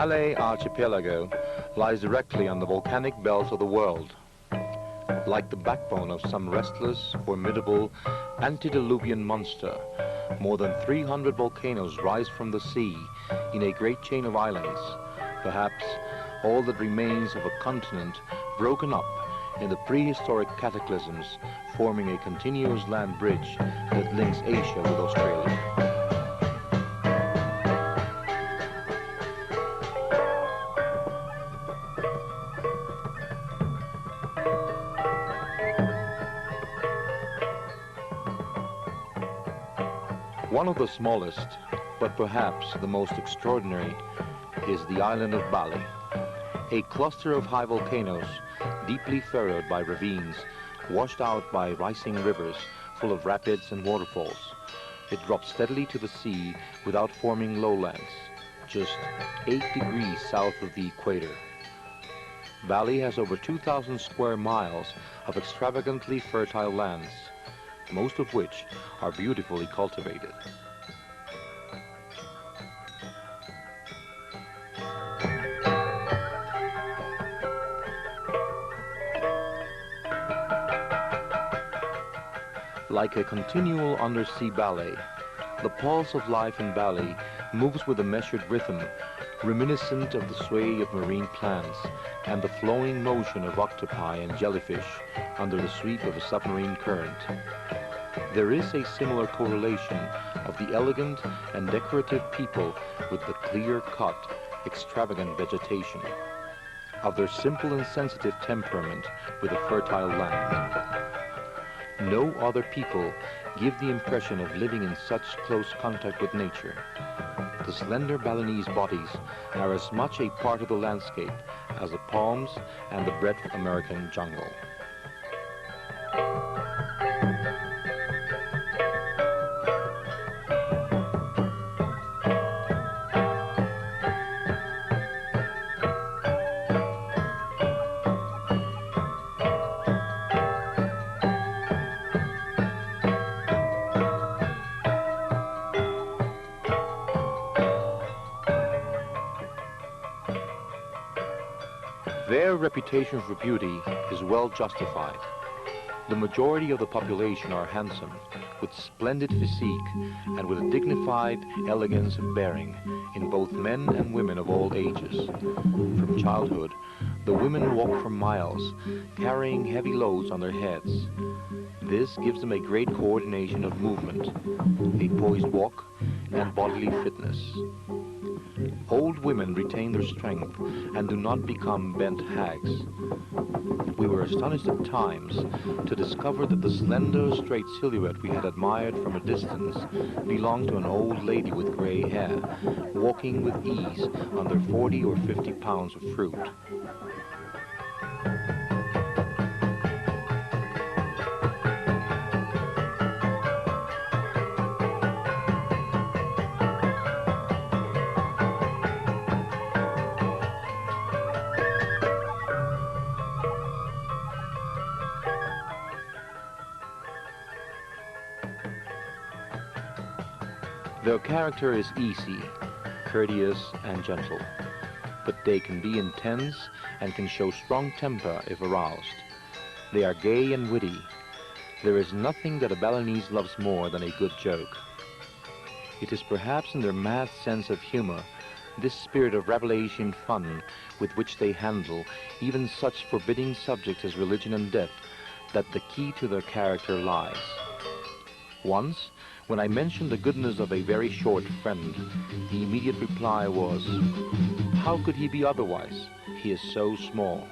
Malay archipelago lies directly on the volcanic belt of the world. Like the backbone of some restless, formidable, antediluvian monster, more than 300 volcanoes rise from the sea in a great chain of islands, perhaps all that remains of a continent broken up in the prehistoric cataclysms, forming a continuous land bridge that links Asia with Australia. One of the smallest, but perhaps the most extraordinary, is the island of Bali, a cluster of high volcanoes deeply furrowed by ravines, washed out by rising rivers full of rapids and waterfalls. It drops steadily to the sea without forming lowlands, just 8 degrees south of the equator. Bali has over 2,000 square miles of extravagantly fertile lands, most of which are beautifully cultivated. Like a continual undersea ballet, the pulse of life in Bali moves with a measured rhythm, reminiscent of the sway of marine plants and the flowing motion of octopi and jellyfish under the sweep of a submarine current. There is a similar correlation of the elegant and decorative people with the clear-cut, extravagant vegetation, of their simple and sensitive temperament with a fertile land. No other people give the impression of living in such close contact with nature. The slender Balinese bodies are as much a part of the landscape as the palms and the breadth of American jungle. Their reputation for beauty is well justified. The majority of the population are handsome, with splendid physique and with a dignified elegance of bearing in both men and women of all ages. From childhood, the women walk for miles, carrying heavy loads on their heads. This gives them a great coordination of movement, a poised walk, and bodily fitness. Old women retain their strength and do not become bent hags. We were astonished at times to discover that the slender, straight silhouette we had admired from a distance belonged to an old lady with gray hair, walking with ease under 40 or 50 pounds of fruit. Their character is easy, courteous, and gentle, but they can be intense and can show strong temper if aroused. They are gay and witty. There is nothing that a Balinese loves more than a good joke. It is perhaps in their mad sense of humor, this spirit of revelation fun with which they handle even such forbidding subjects as religion and death, that the key to their character lies. Once, when I mentioned the goodness of a very short friend, the immediate reply was, "How could he be otherwise? He is so small."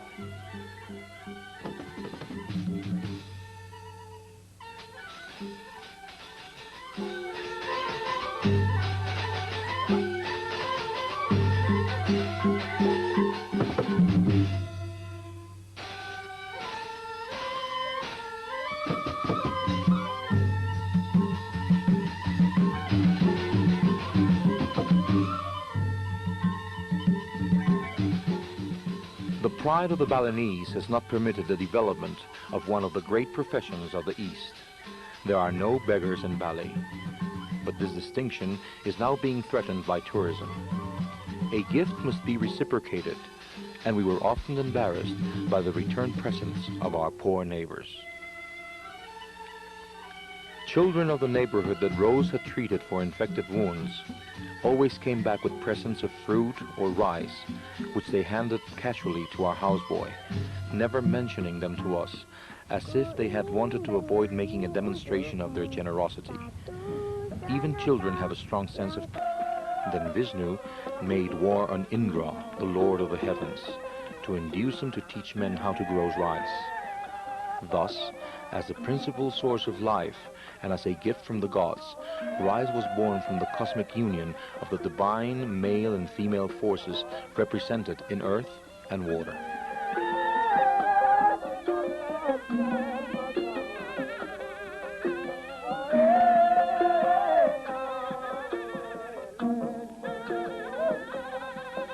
The pride of the Balinese has not permitted the development of one of the great professions of the East. There are no beggars in Bali, but this distinction is now being threatened by tourism. A gift must be reciprocated, and we were often embarrassed by the return presents of our poor neighbors. Children of the neighborhood that Rose had treated for infected wounds always came back with presents of fruit or rice, which they handed casually to our houseboy, never mentioning them to us, as if they had wanted to avoid making a demonstration of their generosity. Even children have a strong sense of pride. Then Vishnu made war on Indra, the lord of the heavens, to induce him to teach men how to grow rice. Thus, as the principal source of life and as a gift from the gods, rice was born from the cosmic union of the divine male and female forces represented in earth and water.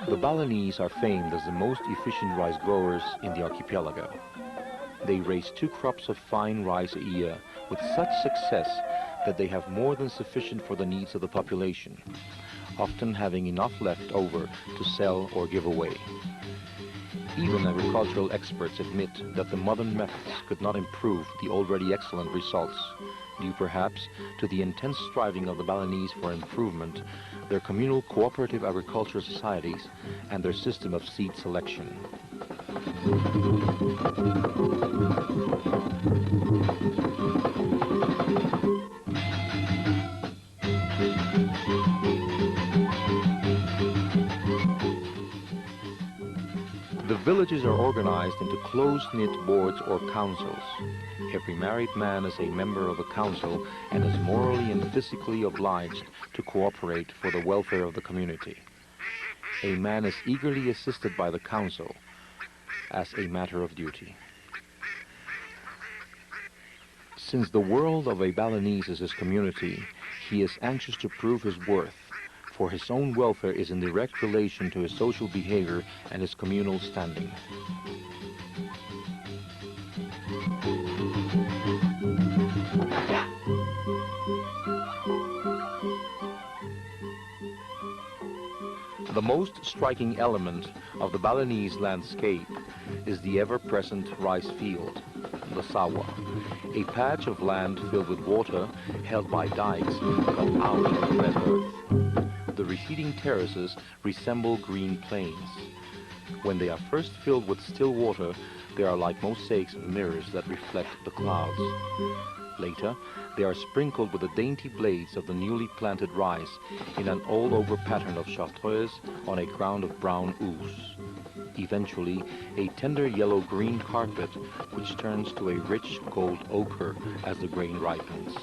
The Balinese are famed as the most efficient rice growers in the archipelago. They raise 2 crops of fine rice a year with such success that they have more than sufficient for the needs of the population, often having enough left over to sell or give away. Even agricultural experts admit that the modern methods could not improve the already excellent results, due perhaps to the intense striving of the Balinese for improvement, their communal cooperative agricultural societies, and their system of seed selection. The villages are organized into close-knit boards or councils. Every married man is a member of the council and is morally and physically obliged to cooperate for the welfare of the community. A man is eagerly assisted by the council as a matter of duty. Since the world of a Balinese is his community, he is anxious to prove his worth, for his own welfare is in direct relation to his social behavior and his communal standing. The most striking element of the Balinese landscape is the ever-present rice field, the sawa, a patch of land filled with water held by dikes cut out of the red earth. The receding terraces resemble green plains. When they are first filled with still water, they are like mosaics of mirrors that reflect the clouds. Later, they are sprinkled with the dainty blades of the newly planted rice in an all-over pattern of chartreuse on a ground of brown ooze. Eventually, a tender yellow-green carpet which turns to a rich gold ochre as the grain ripens.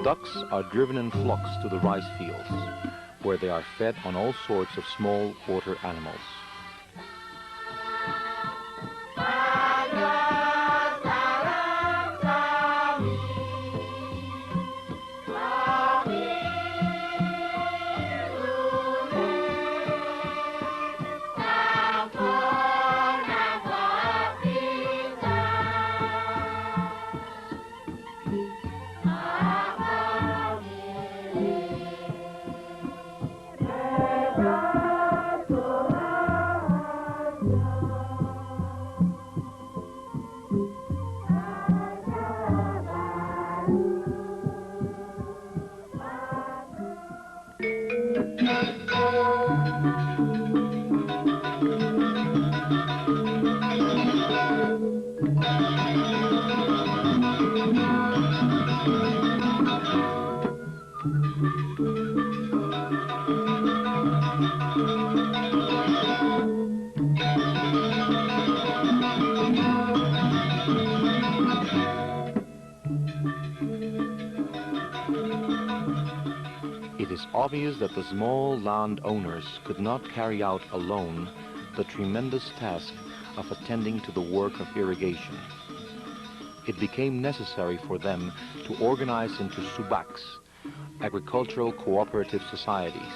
Ducks are driven in flocks to the rice fields, where they are fed on all sorts of small water animals. It is obvious that the small landowners could not carry out alone the tremendous task of attending to the work of irrigation. It became necessary for them to organize into subaks, agricultural cooperative societies,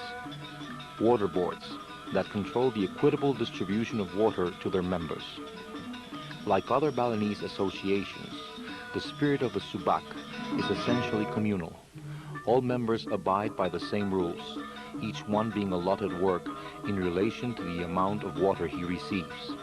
water boards that control the equitable distribution of water to their members. Like other Balinese associations, the spirit of the subak is essentially communal. All members abide by the same rules, each one being allotted work in relation to the amount of water he receives.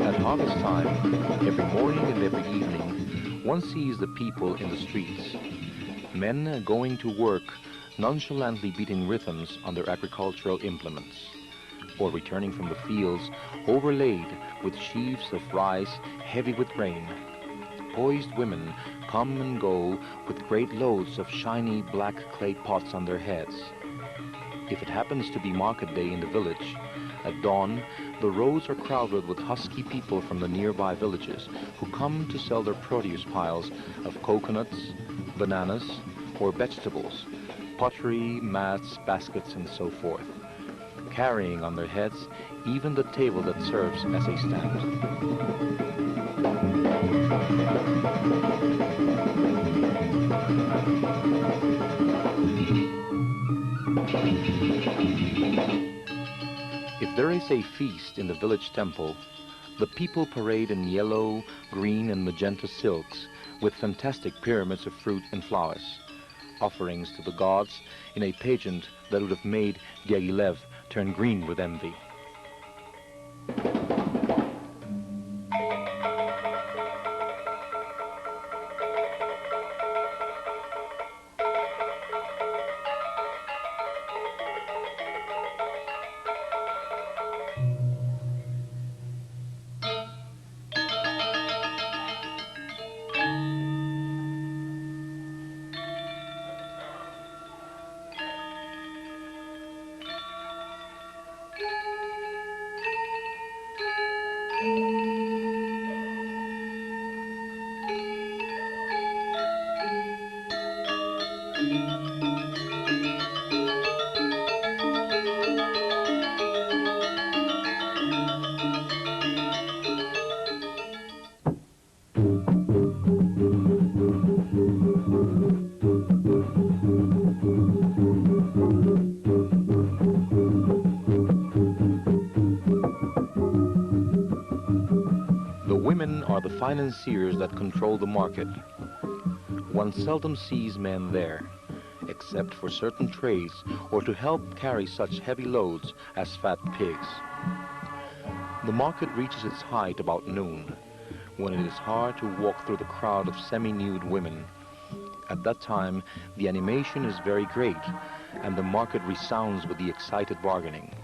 At harvest time, every morning and every evening, one sees the people in the streets. Men going to work, nonchalantly beating rhythms on their agricultural implements, or returning from the fields overlaid with sheaves of rice heavy with rain. Poised women come and go with great loads of shiny black clay pots on their heads. If it happens to be market day in the village, at dawn, the roads are crowded with husky people from the nearby villages who come to sell their produce piles of coconuts, bananas, or vegetables, pottery, mats, baskets, and so forth, carrying on their heads even the table that serves as a stand. If there is a feast in the village temple, the people parade in yellow, green, and magenta silks with fantastic pyramids of fruit and flowers, offerings to the gods in a pageant that would have made Diaghilev turn green with envy. Women are the financiers that control the market. One seldom sees men there, except for certain trades or to help carry such heavy loads as fat pigs. The market reaches its height about noon, when it is hard to walk through the crowd of semi-nude women. At that time, the animation is very great, and the market resounds with the excited bargaining.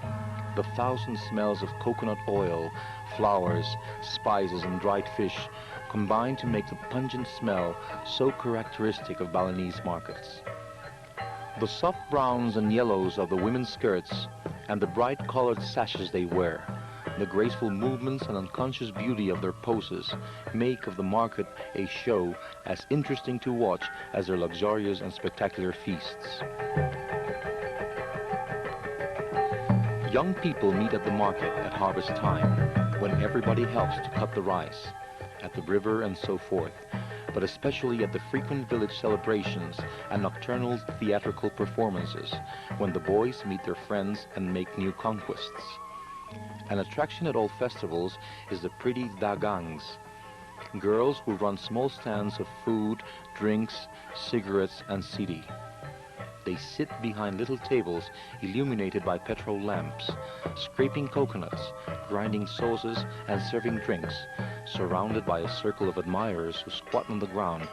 The thousand smells of coconut oil, flowers, spices, and dried fish combine to make the pungent smell so characteristic of Balinese markets. The soft browns and yellows of the women's skirts and the bright colored sashes they wear, the graceful movements and unconscious beauty of their poses make of the market a show as interesting to watch as their luxurious and spectacular feasts. Young people meet at the market at harvest time, when everybody helps to cut the rice, at the river and so forth, but especially at the frequent village celebrations and nocturnal theatrical performances, when the boys meet their friends and make new conquests. An attraction at all festivals is the pretty dagangs, girls who run small stands of food, drinks, cigarettes, and sidi. They sit behind little tables illuminated by petrol lamps, scraping coconuts, grinding sauces, and serving drinks, surrounded by a circle of admirers who squat on the ground,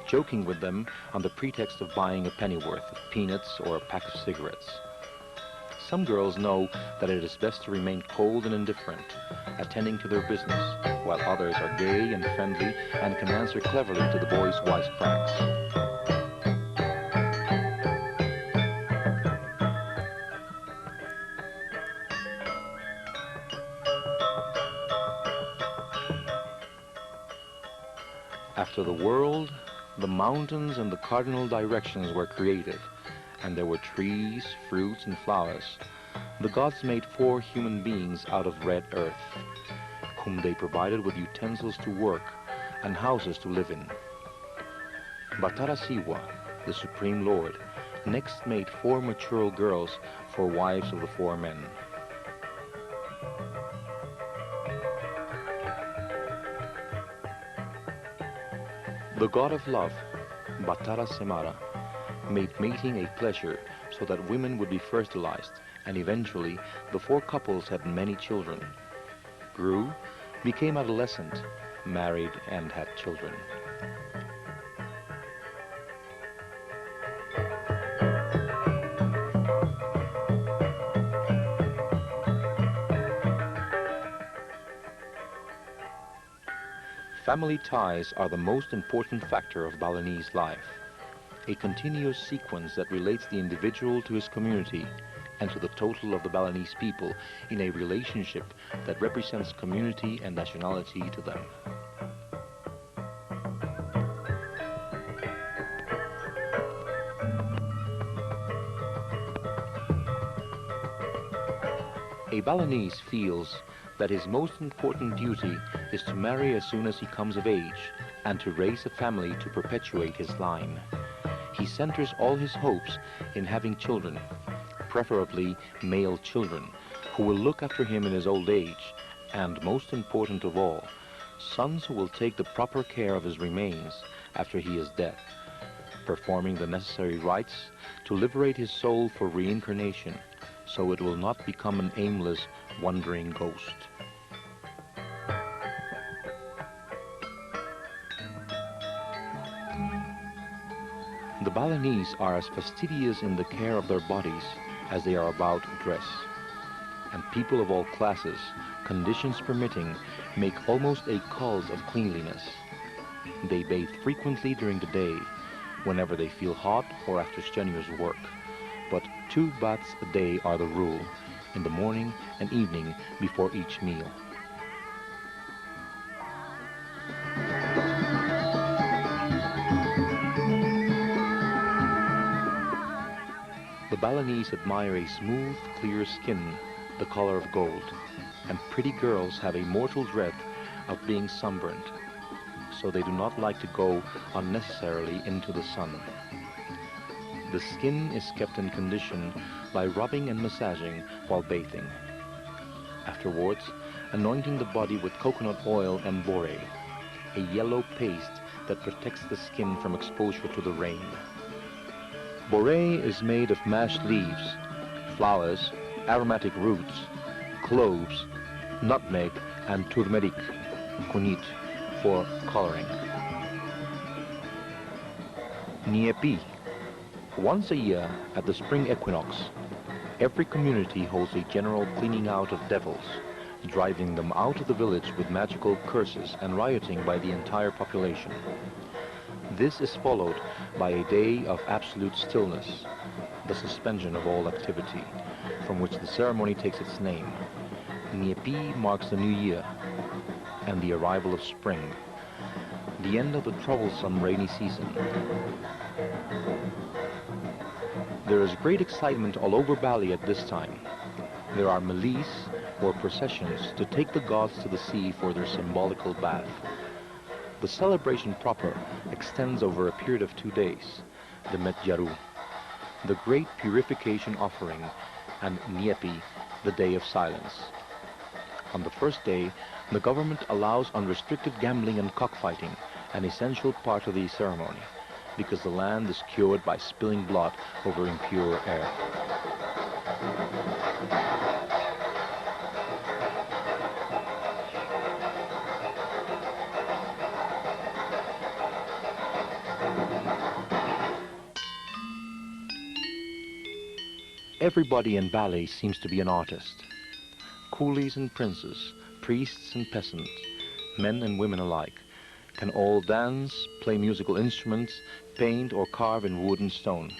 joking with them on the pretext of buying a pennyworth of peanuts or a pack of cigarettes. Some girls know that it is best to remain cold and indifferent, attending to their business, while others are gay and friendly and can answer cleverly to the boys' wisecracks. After the world, the mountains and the cardinal directions were created, and there were trees, fruits, and flowers. The gods made 4 human beings out of red earth, whom they provided with utensils to work and houses to live in. Batara Siwa, the Supreme Lord, next made 4 mature girls for wives of the 4 men. The god of love, Batara Semara, made mating a pleasure so that women would be fertilized, and eventually the 4 couples had many children, grew, became adolescent, married, and had children. Family ties are the most important factor of Balinese life, a continuous sequence that relates the individual to his community and to the total of the Balinese people in a relationship that represents community and nationality to them. A Balinese feels that his most important duty is to marry as soon as he comes of age and to raise a family to perpetuate his line. He centers all his hopes in having children, preferably male children, who will look after him in his old age, and most important of all, sons who will take the proper care of his remains after he is dead, performing the necessary rites to liberate his soul for reincarnation, so it will not become an aimless, wandering ghost. The Balinese are as fastidious in the care of their bodies as they are about dress, and people of all classes, conditions permitting, make almost a cult of cleanliness. They bathe frequently during the day, whenever they feel hot or after strenuous work, but 2 baths a day are the rule, in the morning and evening before each meal. The Balinese admire a smooth, clear skin, the color of gold, and pretty girls have a mortal dread of being sunburnt, so they do not like to go unnecessarily into the sun. The skin is kept in condition by rubbing and massaging while bathing. Afterwards, anointing the body with coconut oil and boré, a yellow paste that protects the skin from exposure to the rain. Boré is made of mashed leaves, flowers, aromatic roots, cloves, nutmeg, and turmeric, kunit, for coloring. Niepi. Once a year, at the spring equinox, every community holds a general cleaning out of devils, driving them out of the village with magical curses and rioting by the entire population. This is followed by a day of absolute stillness, the suspension of all activity, from which the ceremony takes its name. Niepi marks the new year and the arrival of spring, the end of the troublesome rainy season. There is great excitement all over Bali at this time. There are melis, or processions, to take the gods to the sea for their symbolical bath. The celebration proper extends over a period of 2 days, the Metjaru, the great purification offering, and Niepi, the day of silence. On the first day, the government allows unrestricted gambling and cockfighting, an essential part of the ceremony, because the land is cured by spilling blood over impure air. Everybody in Bali seems to be an artist. Coolies and princes, priests and peasants, men and women alike, can all dance, play musical instruments, paint or carve in wood and stone.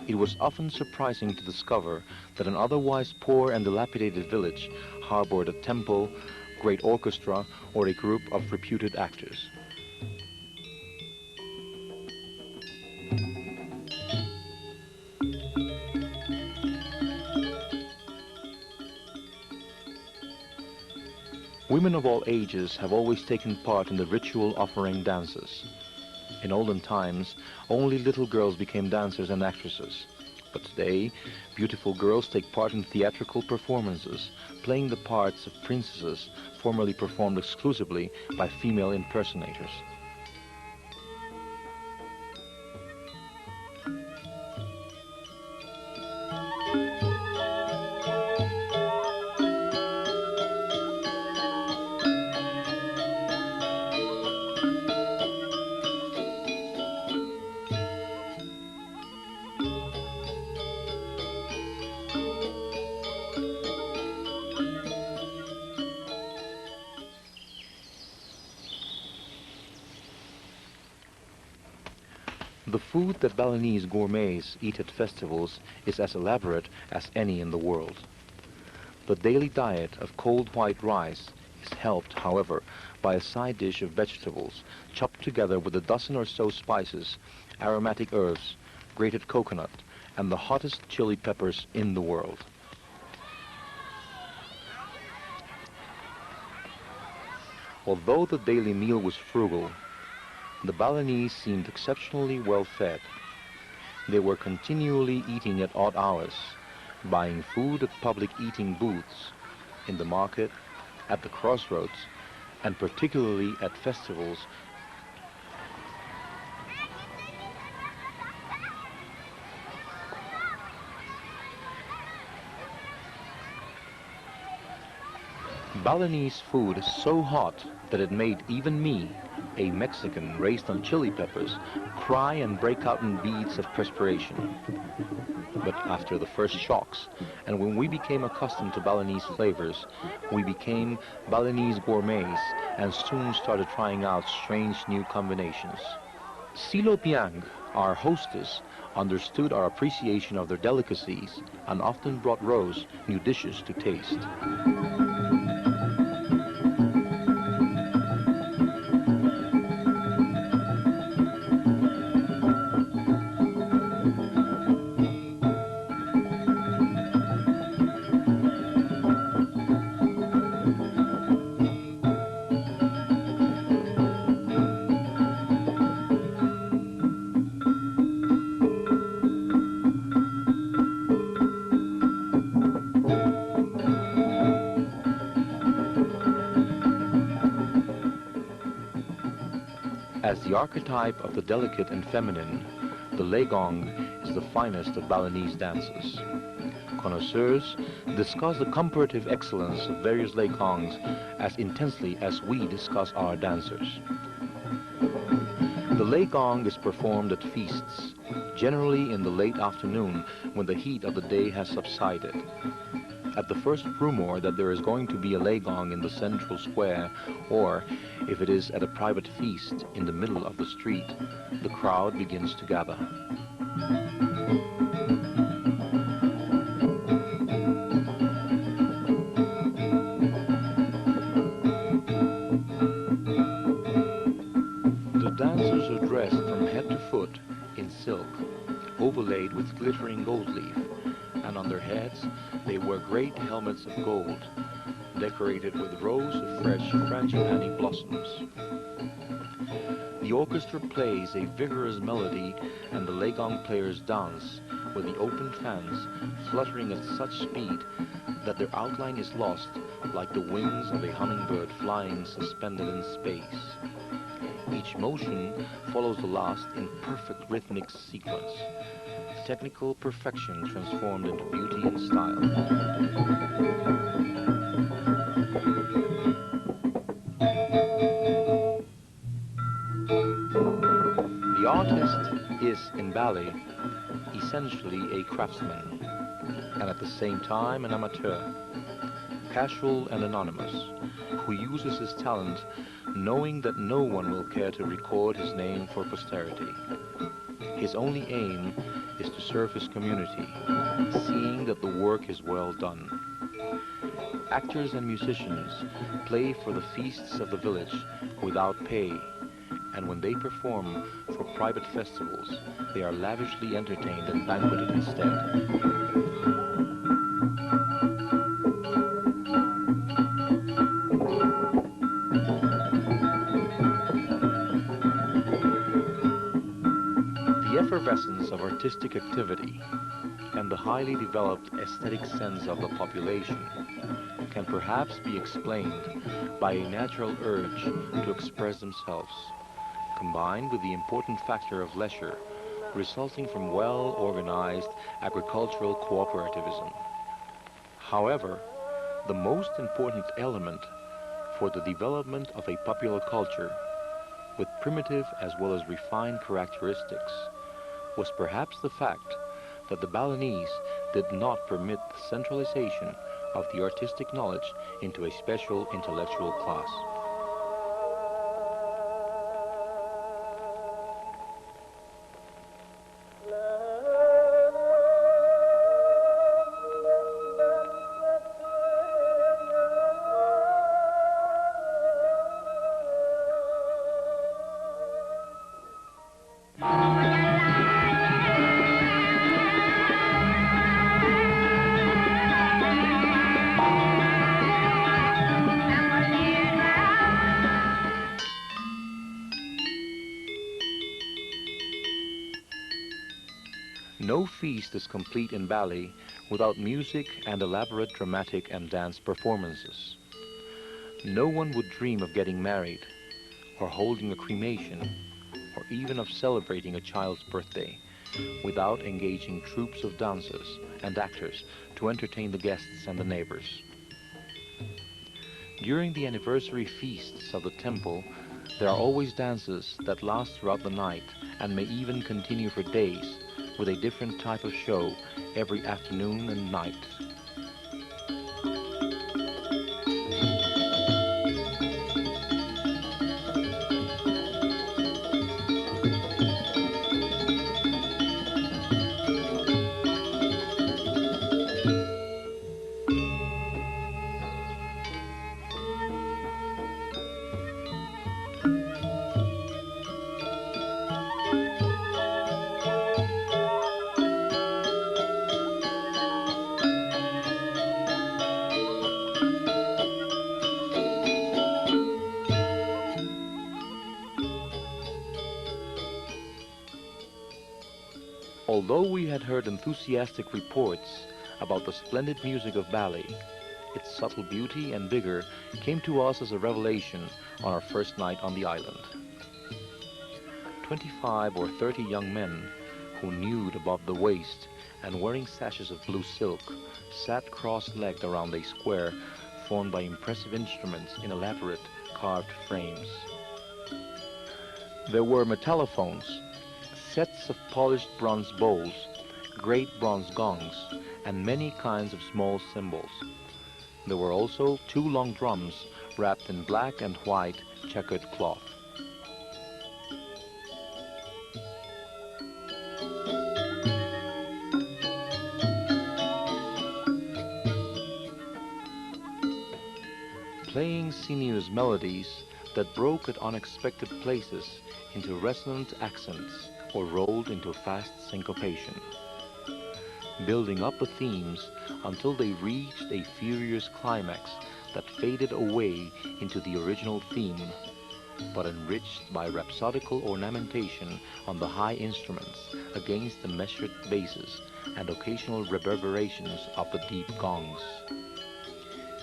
It was often surprising to discover that an otherwise poor and dilapidated village harbored a temple, great orchestra, or a group of reputed actors. Women of all ages have always taken part in the ritual offering dances. In olden times, only little girls became dancers and actresses. But today, beautiful girls take part in theatrical performances, playing the parts of princesses formerly performed exclusively by female impersonators. The food that Balinese gourmets eat at festivals is as elaborate as any in the world. The daily diet of cold white rice is helped, however, by a side dish of vegetables chopped together with a dozen or so spices, aromatic herbs, grated coconut, and the hottest chili peppers in the world. Although the daily meal was frugal, the Balinese seemed exceptionally well fed. They were continually eating at odd hours, buying food at public eating booths, in the market, at the crossroads, and particularly at festivals. Balinese food is so hot that it made even me, a Mexican raised on chili peppers, cry and break out in beads of perspiration. But after the first shocks, and when we became accustomed to Balinese flavors, we became Balinese gourmets and soon started trying out strange new combinations. Silo Piang, our hostess, understood our appreciation of their delicacies and often brought Rose new dishes to taste. As the archetype of the delicate and feminine, the legong is the finest of Balinese dances. Connoisseurs discuss the comparative excellence of various legongs as intensely as we discuss our dancers. The legong is performed at feasts, generally in the late afternoon when the heat of the day has subsided. At the first rumor that there is going to be a legong in the central square, or if it is at a private feast in the middle of the street, the crowd begins to gather. The dancers are dressed from head to foot in silk, overlaid with glittering gold leaf, and on their heads they wear great helmets of gold, decorated with rows of fresh frangipani blossoms. The orchestra plays a vigorous melody and the legong players dance with the open fans fluttering at such speed that their outline is lost like the wings of a hummingbird flying suspended in space. Each motion follows the last in perfect rhythmic sequence. Technical perfection transformed into beauty and style. The artist is, in Bali, essentially a craftsman. and at the same time an amateur, casual and anonymous, who uses his talent knowing that no one will care to record his name for posterity. His only aim is to serve his community, seeing that the work is well done. Actors and musicians play for the feasts of the village without pay, and when they perform for private festivals, they are lavishly entertained and banqueted instead. The effervescence of artistic activity and the highly developed aesthetic sense of the population can perhaps be explained by a natural urge to express themselves, combined with the important factor of leisure resulting from well-organized agricultural cooperativism. However, the most important element for the development of a popular culture with primitive as well as refined characteristics was perhaps the fact that the Balinese did not permit the centralization of the artistic knowledge into a special intellectual class. No feast is complete in Bali without music and elaborate dramatic and dance performances. No one would dream of getting married, or holding a cremation, or even of celebrating a child's birthday, without engaging troops of dancers and actors to entertain the guests and the neighbors. During the anniversary feasts of the temple, there are always dances that last throughout the night and may even continue for days, with a different type of show every afternoon and night. Although we had heard enthusiastic reports about the splendid music of Bali, its subtle beauty and vigor came to us as a revelation on our first night on the island. 25 or 30 young men, who nude above the waist and wearing sashes of blue silk, sat cross-legged around a square formed by impressive instruments in elaborate carved frames. There were metallophones, sets of polished bronze bowls, great bronze gongs, and many kinds of small cymbals. There were also 2 long drums wrapped in black and white checkered cloth. Playing sinuous melodies that broke at unexpected places into resonant accents or rolled into fast syncopation, building up the themes until they reached a furious climax that faded away into the original theme, but enriched by rhapsodical ornamentation on the high instruments against the measured basses and occasional reverberations of the deep gongs.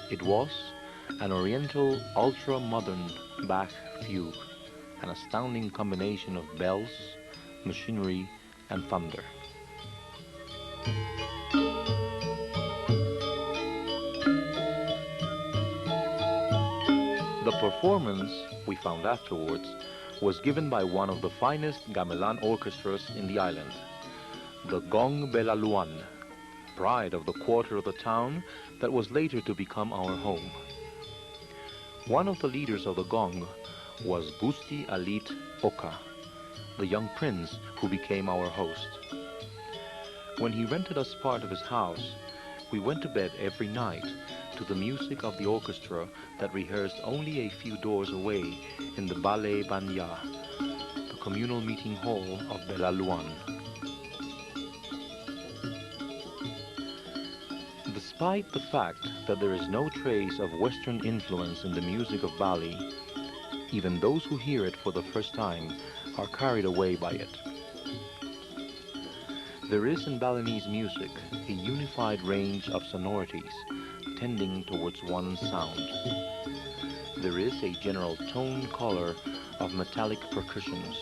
It was an oriental ultra-modern Bach fugue, an astounding combination of bells, machinery, and thunder. The performance, we found afterwards, was given by one of the finest gamelan orchestras in the island, the Gong Belaluan, pride of the quarter of the town that was later to become our home. One of the leaders of the gong was Gusti Alit Oka, the young prince who became our host. When he rented us part of his house, we went to bed every night to the music of the orchestra that rehearsed only a few doors away in the Ballet Banya, the communal meeting hall of Belaluan. Despite the fact that there is no trace of Western influence in the music of Bali, even those who hear it for the first time are carried away by it. There is in Balinese music a unified range of sonorities tending towards one sound. There is a general tone color of metallic percussions,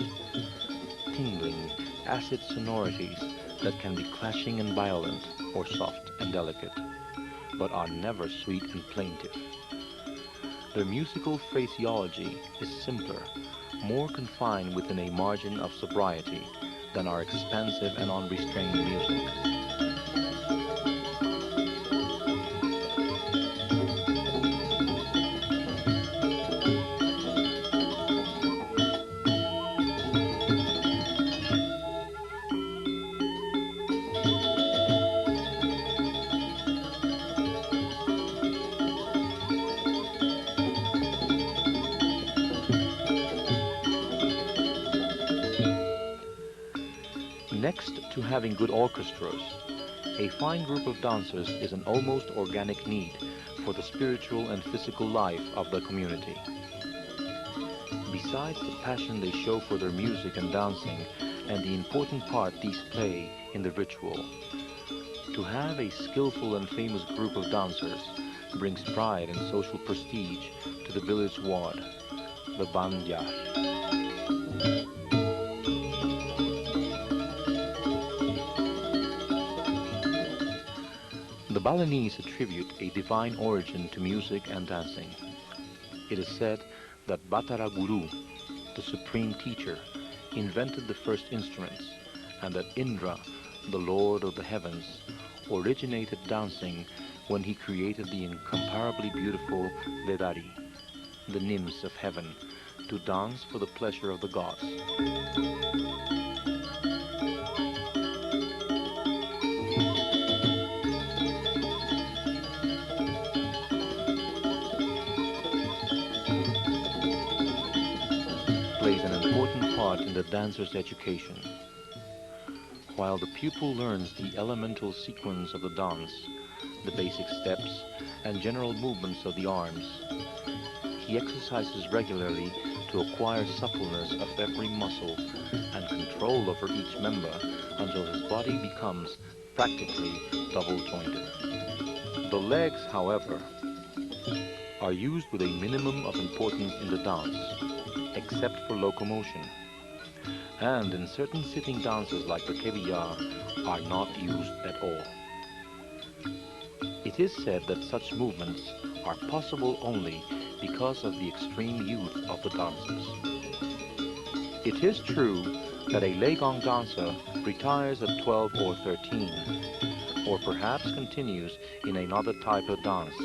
tingling, acid sonorities that can be clashing and violent or soft and delicate, but are never sweet and plaintive. Their musical phraseology is simpler, more confined within a margin of sobriety than our expansive and unrestrained music. Next to having good orchestras, a fine group of dancers is an almost organic need for the spiritual and physical life of the community. Besides the passion they show for their music and dancing and the important part these play in the ritual, to have a skillful and famous group of dancers brings pride and social prestige to the village ward, the Banjar. The Balinese attribute a divine origin to music and dancing. It is said that Batara Guru, the supreme teacher, invented the first instruments, and that Indra, the lord of the heavens, originated dancing when he created the incomparably beautiful Vedari, the nymphs of heaven, to dance for the pleasure of the gods. Plays an important part in the dancer's education. While the pupil learns the elemental sequence of the dance, the basic steps and general movements of the arms, he exercises regularly to acquire suppleness of every muscle and control over each member until his body becomes practically double-jointed. The legs, however, are used with a minimum of importance in the dance, except for locomotion, and in certain sitting dances like the kebiya are not used at all. It is said that such movements are possible only because of the extreme youth of the dancers. It is true that a Legong dancer retires at 12 or 13, or perhaps continues in another type of dance,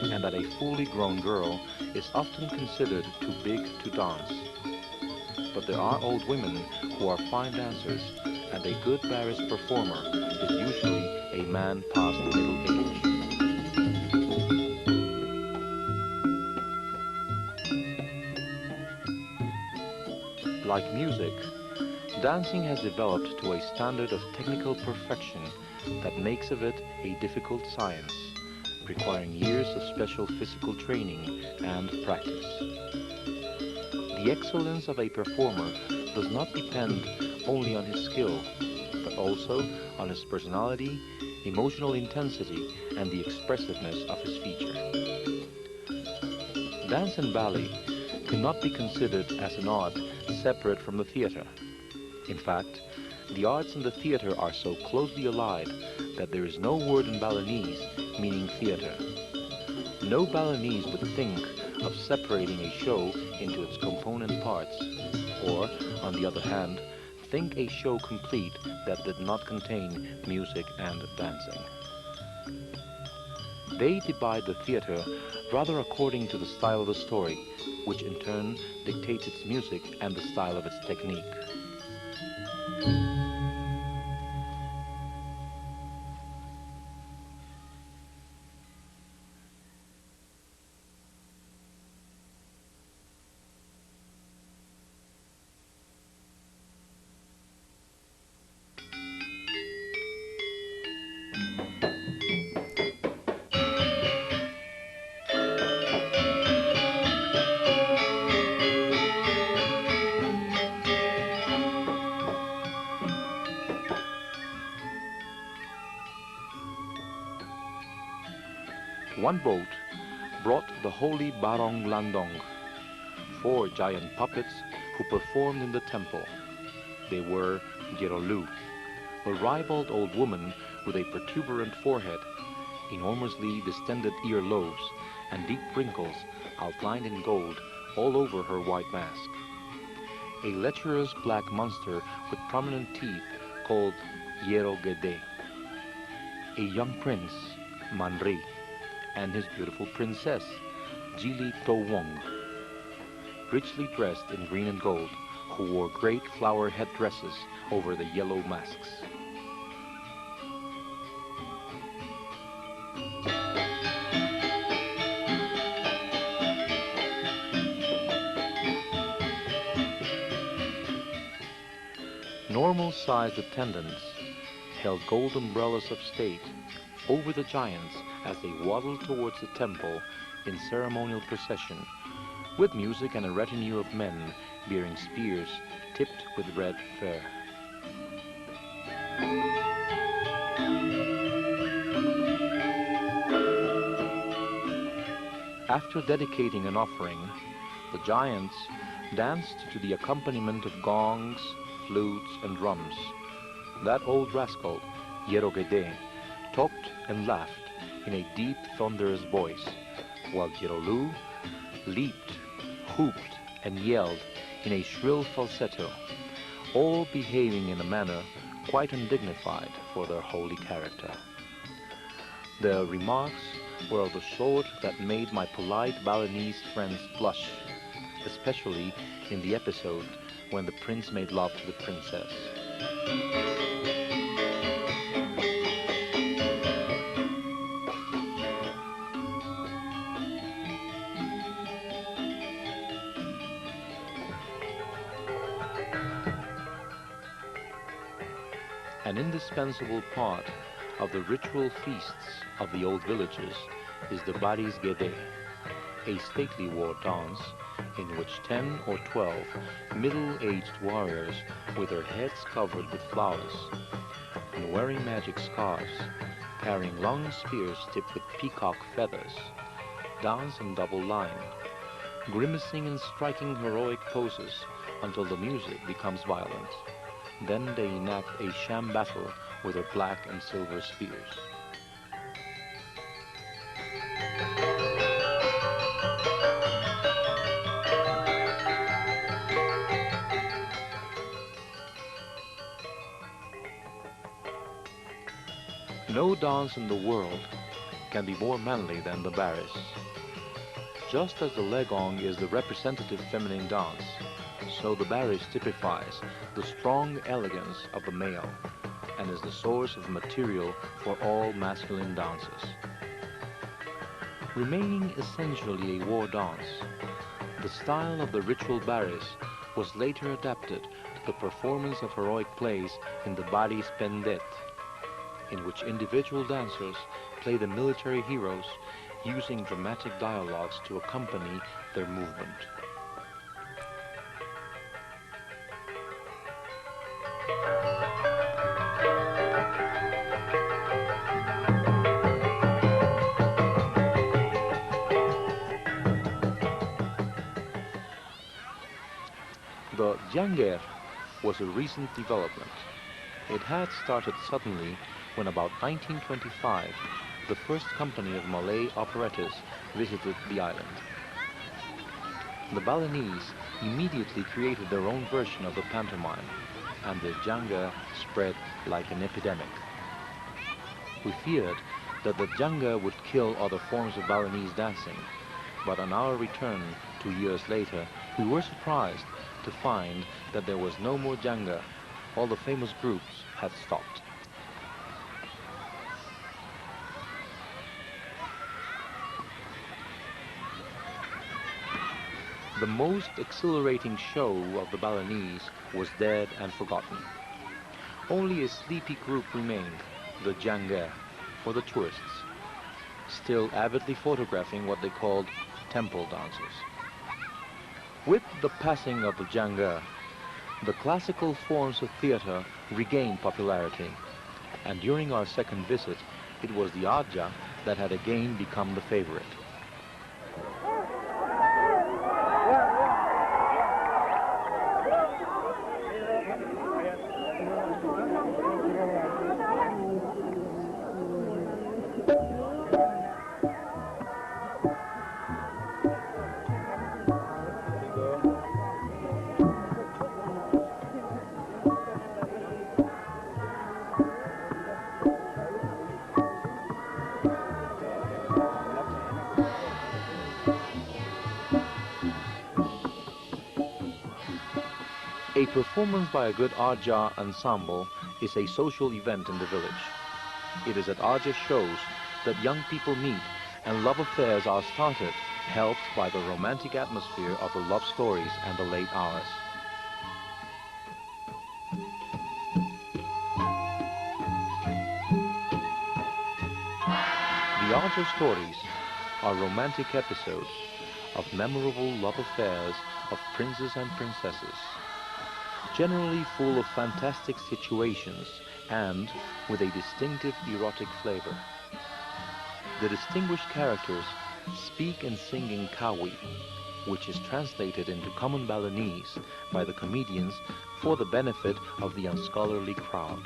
and that a fully grown girl is often considered too big to dance. But there are old women who are fine dancers, and a good Baris performer is usually a man past middle age. Like music, dancing has developed to a standard of technical perfection that makes of it a difficult science, requiring years of special physical training and practice. The excellence of a performer does not depend only on his skill, but also on his personality, emotional intensity, and the expressiveness of his feature. Dance in Bali cannot be considered as an art separate from the theater. In fact, the arts and the theater are so closely allied that there is no word in Balinese meaning theater. No Balinese would think of separating a show into its component parts, or, on the other hand, think a show complete that did not contain music and dancing. They divide the theater rather according to the style of the story, which in turn dictates its music and the style of its technique. One boat brought the holy Barong Landong, 4 giant puppets who performed in the temple. They were Gerolu, a ribald old woman with a protuberant forehead, enormously distended earlobes, and deep wrinkles outlined in gold all over her white mask. A lecherous black monster with prominent teeth called Yerogede. A young prince, Manri, and his beautiful princess, Jili Towong, richly dressed in green and gold, who wore great flower headdresses over the yellow masks. Normal-sized attendants held gold umbrellas of state over the giants as they waddled towards the temple in ceremonial procession, with music and a retinue of men bearing spears tipped with red fur. After dedicating an offering, the giants danced to the accompaniment of gongs, flutes, and drums. That old rascal, Yerogede, talked and laughed in a deep, thunderous voice, while Gerolu leaped, whooped, and yelled in a shrill falsetto, all behaving in a manner quite undignified for their holy character. Their remarks were of the sort that made my polite Balinese friends blush, especially in the episode when the prince made love to the princess. An indispensable part of the ritual feasts of the old villages is the Baris Gede, a stately war dance in which 10 or 12 middle-aged warriors with their heads covered with flowers and wearing magic scarves, carrying long spears tipped with peacock feathers, dance in double line, grimacing and striking heroic poses until the music becomes violent. Then they enact a sham battle with their black and silver spears. No dance in the world can be more manly than the Baris. Just as the Legong is the representative feminine dance, so the Baris typifies the strong elegance of the male and is the source of material for all masculine dances. Remaining essentially a war dance, the style of the ritual Baris was later adapted to the performance of heroic plays in the Baris Pendet, in which individual dancers play the military heroes using dramatic dialogues to accompany their movement. The Jangger was a recent development. It had started suddenly when about 1925 the first company of Malay operettas visited the island. The Balinese immediately created their own version of the pantomime, and the janga spread like an epidemic. We feared that the janga would kill other forms of Balinese dancing, but on our return 2 years later, we were surprised to find that there was no more janga. All the famous groups had stopped. The most exhilarating show of the Balinese was dead and forgotten. Only a sleepy group remained, the janga, for the tourists, still avidly photographing what they called temple dancers. With the passing of the janga, the classical forms of theater regained popularity, and during our second visit, it was the aja that had again become the favorite. A performance by a good Aja ensemble is a social event in the village. It is at Aja shows that young people meet and love affairs are started, helped by the romantic atmosphere of the love stories and the late hours. The Aja stories are romantic episodes of memorable love affairs of princes and princesses, generally full of fantastic situations and with a distinctive erotic flavor. The distinguished characters speak and sing in Kawi, which is translated into common Balinese by the comedians for the benefit of the unscholarly crowd.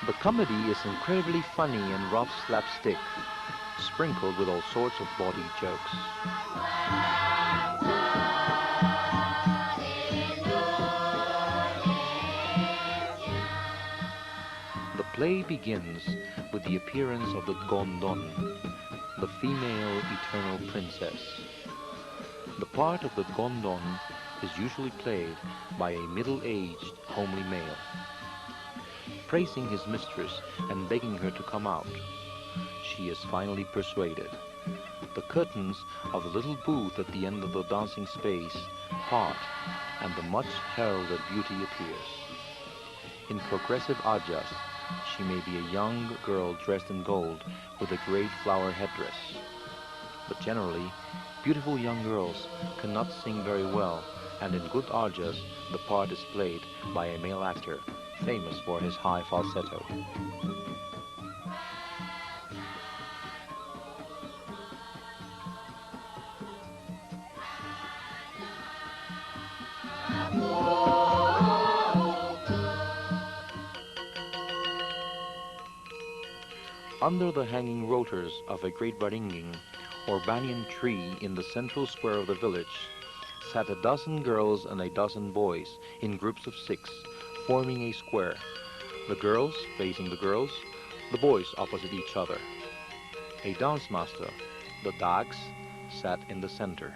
The comedy is incredibly funny and rough slapstick, sprinkled with all sorts of bawdy jokes. The play begins with the appearance of the Gondon, the female eternal princess. The part of the Gondon is usually played by a middle-aged, homely male, praising his mistress and begging her to come out. She is finally persuaded. The curtains of the little booth at the end of the dancing space part, and the much heralded beauty appears. In progressive ajas, she may be a young girl dressed in gold with a great flower headdress. But generally, beautiful young girls cannot sing very well, and in good ajas, the part is played by a male actor, famous for his high falsetto. Under the hanging rotors of a great baringing, or banyan tree in the central square of the village, sat a dozen girls and a dozen boys in groups of 6, forming a square. The girls facing the girls, the boys opposite each other. A dance master, the dags, sat in the center.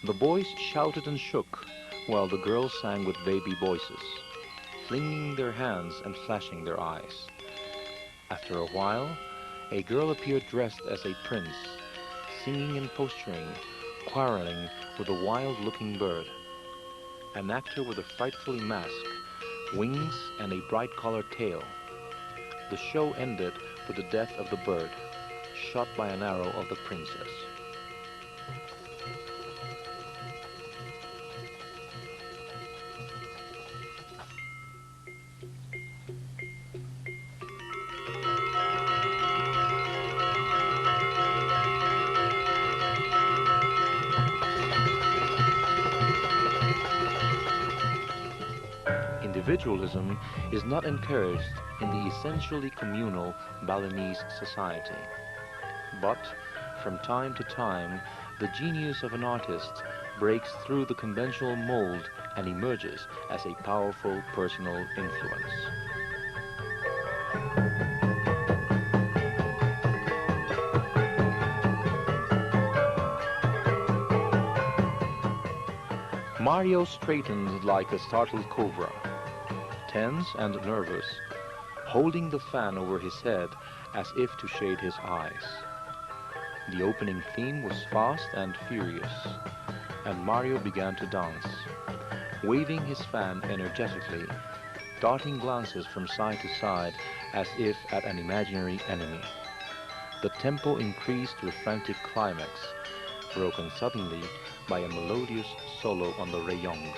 The boys shouted and shook, while the girls sang with baby voices, flinging their hands and flashing their eyes. After a while, a girl appeared dressed as a prince, singing and posturing, quarreling with a wild-looking bird. An actor with a frightful mask, wings, and a bright-colored tail. The show ended with the death of the bird, shot by an arrow of the princess. Individualism is not encouraged in the essentially communal Balinese society. But, from time to time, the genius of an artist breaks through the conventional mold and emerges as a powerful personal influence. Mario straightened like a startled cobra, tense and nervous, holding the fan over his head as if to shade his eyes. The opening theme was fast and furious, and Mario began to dance, waving his fan energetically, darting glances from side to side as if at an imaginary enemy. The tempo increased to a frantic climax, broken suddenly by a melodious solo on the rayong.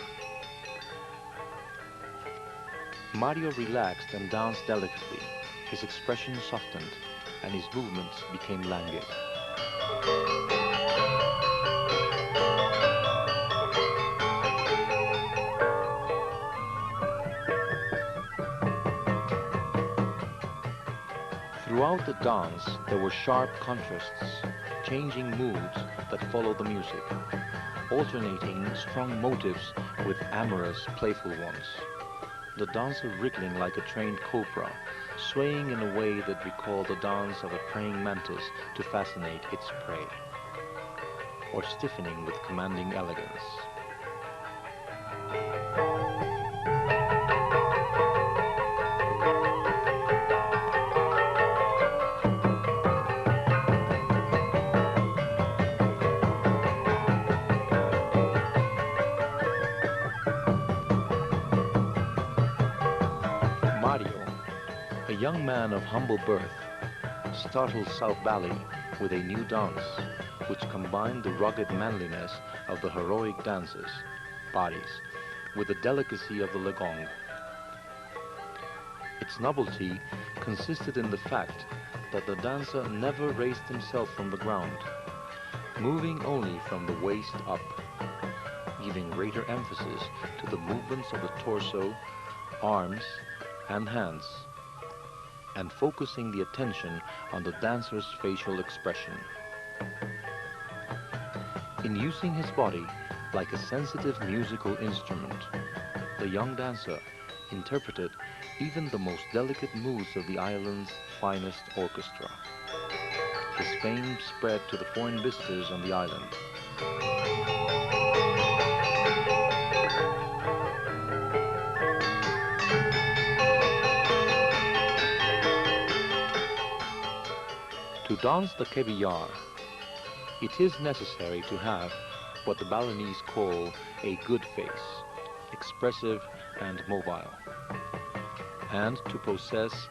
Mario relaxed and danced delicately. His expression softened, and his movements became languid. Throughout the dance, there were sharp contrasts, changing moods that followed the music, alternating strong motives with amorous, playful ones. The dancer wriggling like a trained cobra, swaying in a way that recalled the dance of a praying mantis to fascinate its prey, or stiffening with commanding elegance. A young man of humble birth, startled South Bali with a new dance, which combined the rugged manliness of the heroic dances, Balis, with the delicacy of the Legong. Its novelty consisted in the fact that the dancer never raised himself from the ground, moving only from the waist up, giving greater emphasis to the movements of the torso, arms, and hands, and focusing the attention on the dancer's facial expression. In using his body like a sensitive musical instrument, the young dancer interpreted even the most delicate moods of the island's finest orchestra. His fame spread to the foreign visitors on the island. To dance the kebiyar, it is necessary to have what the Balinese call a good face, expressive and mobile, and to possess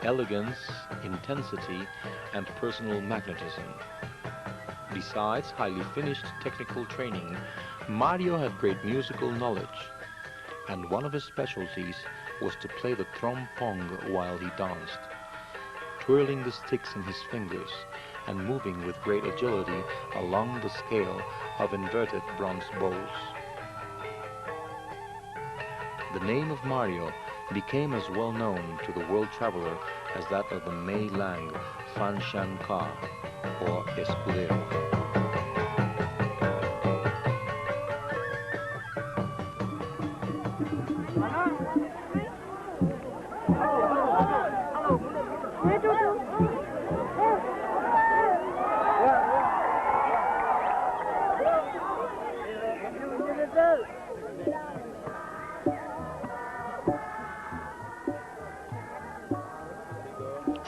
elegance, intensity, and personal magnetism. Besides highly finished technical training, Mario had great musical knowledge, and one of his specialties was to play the trompong while he danced, twirling the sticks in his fingers and moving with great agility along the scale of inverted bronze bowls. The name of Mario became as well known to the world traveler as that of the Mei Lang Fan Shan Ka, or Escudero.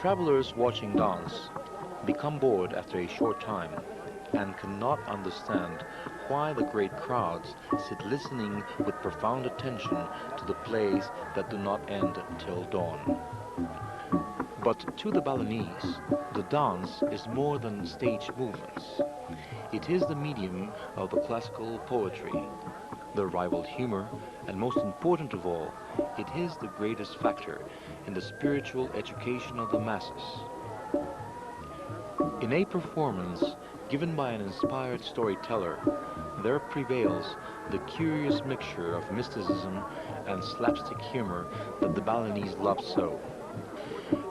Travelers watching dance become bored after a short time and cannot understand why the great crowds sit listening with profound attention to the plays that do not end till dawn. But to the Balinese, the dance is more than stage movements. It is the medium of the classical poetry, the rival humor, and most important of all, it is the greatest factor in the spiritual education of the masses. In a performance given by an inspired storyteller, there prevails the curious mixture of mysticism and slapstick humor that the Balinese love so.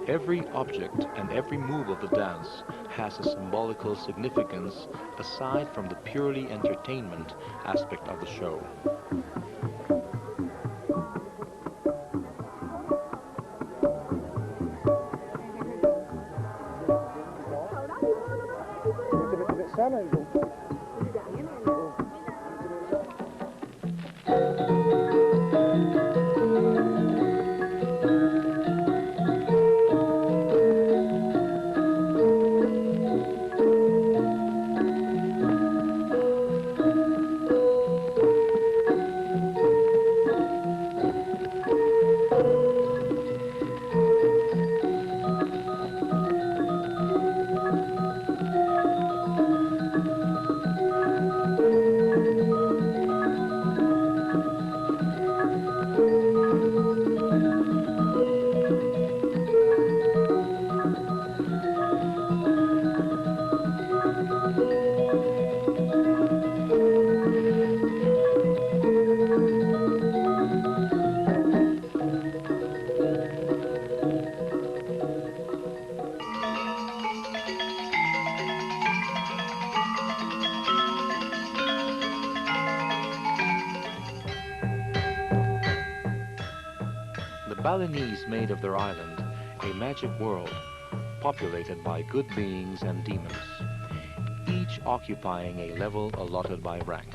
Every object and every move of the dance has a symbolical significance aside from the purely entertainment aspect of the show. The Balinese made of their island a magic world populated by good beings and demons, each occupying a level allotted by rank.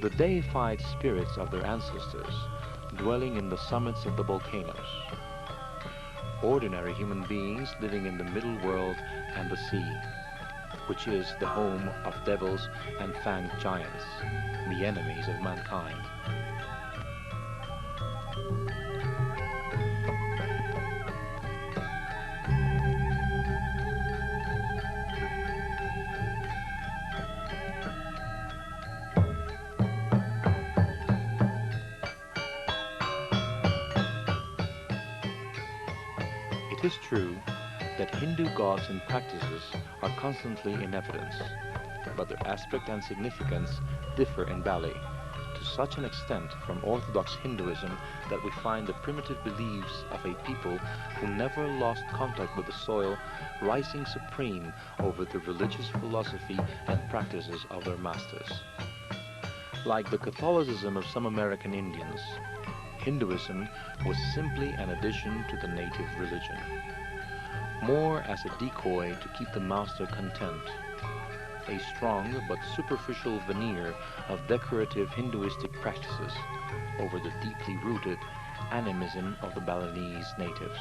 The deified spirits of their ancestors dwelling in the summits of the volcanoes. Ordinary human beings living in the middle world and the sea, which is the home of devils and fanged giants, the enemies of mankind. It is true that Hindu gods and practices are constantly in evidence, but their aspect and significance differ in Bali to such an extent from Orthodox Hinduism that we find the primitive beliefs of a people who never lost contact with the soil rising supreme over the religious philosophy and practices of their masters. Like the Catholicism of some American Indians, Hinduism was simply an addition to the native religion, more as a decoy to keep the master content, a strong but superficial veneer of decorative Hinduistic practices over the deeply rooted animism of the Balinese natives.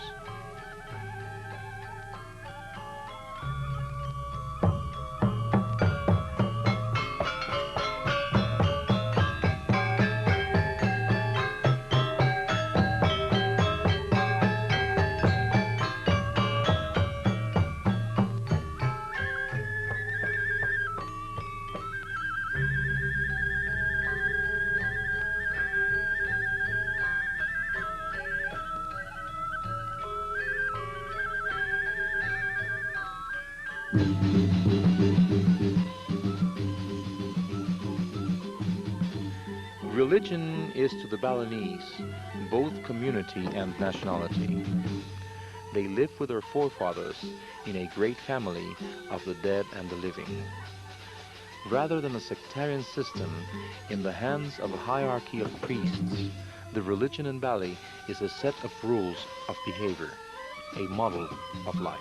Religion is to the Balinese both community and nationality. They live with their forefathers in a great family of the dead and the living. Rather than a sectarian system in the hands of a hierarchy of priests, the religion in Bali is a set of rules of behavior, a model of life.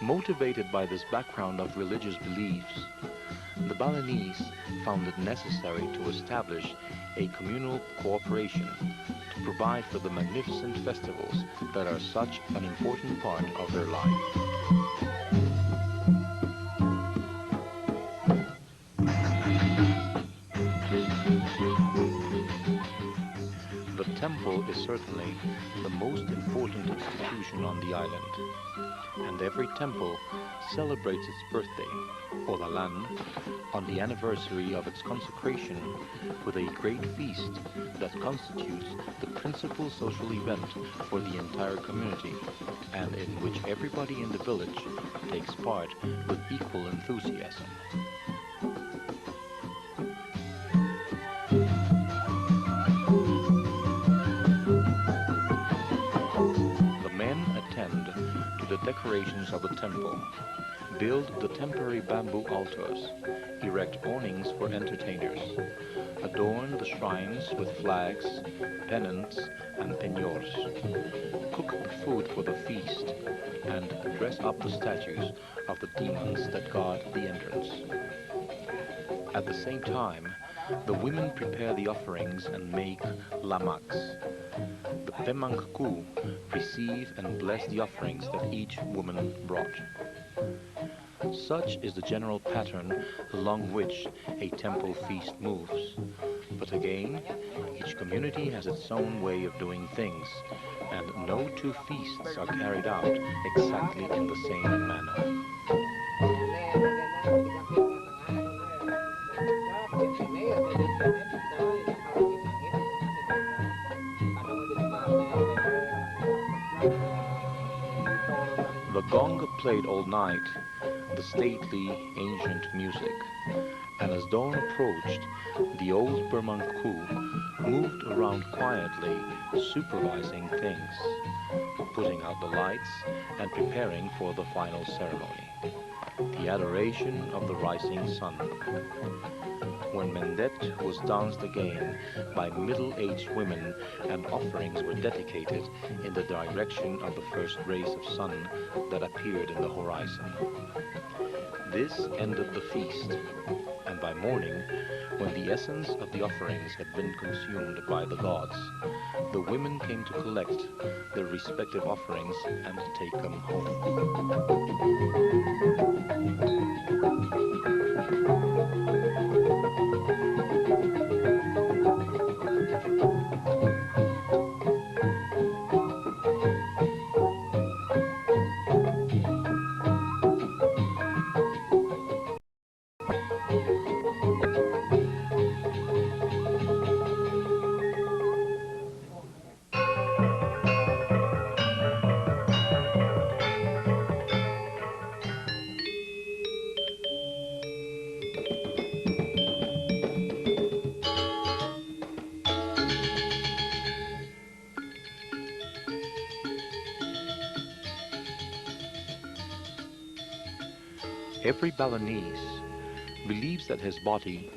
Motivated by this background of religious beliefs, the Balinese found it necessary to establish a communal cooperation to provide for the magnificent festivals that are such an important part of their life. The The temple is certainly the most important institution on the island, and every temple celebrates its birthday, or the Lan, on the anniversary of its consecration with a great feast that constitutes the principal social event for the entire community, and in which everybody in the village takes part with equal enthusiasm. The men attend to the decorations of the temple, build the temporary bamboo altars, erect awnings for entertainers, adorn the shrines with flags, pennants, and penniors, cook the food for the feast, and dress up the statues of the demons that guard the entrance. At the same time, the women prepare the offerings and make lamaks. The pemangku receive and bless the offerings that each woman brought. Such is the general pattern along which a temple feast moves. But again, each community has its own way of doing things, and no two feasts are carried out exactly in the same manner. The gong played all night the stately ancient music, and as dawn approached, the old Burmanku moved around quietly, supervising things, putting out the lights and preparing for the final ceremony, the adoration of the rising sun. When Mendet was danced again by middle-aged women and offerings were dedicated in the direction of the first rays of sun that appeared in the horizon. This ended the feast, and by morning, when the essence of the offerings had been consumed by the gods, the women came to collect their respective offerings and take them home. Every Balinese believes that his body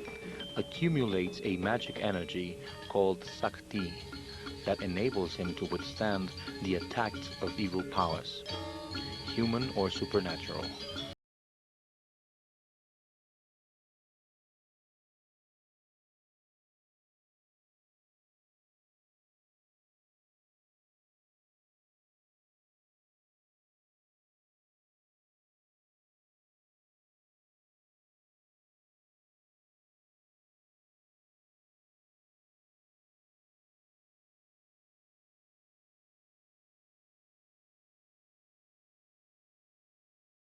accumulates a magic energy called Sakti that enables him to withstand the attacks of evil powers, human or supernatural.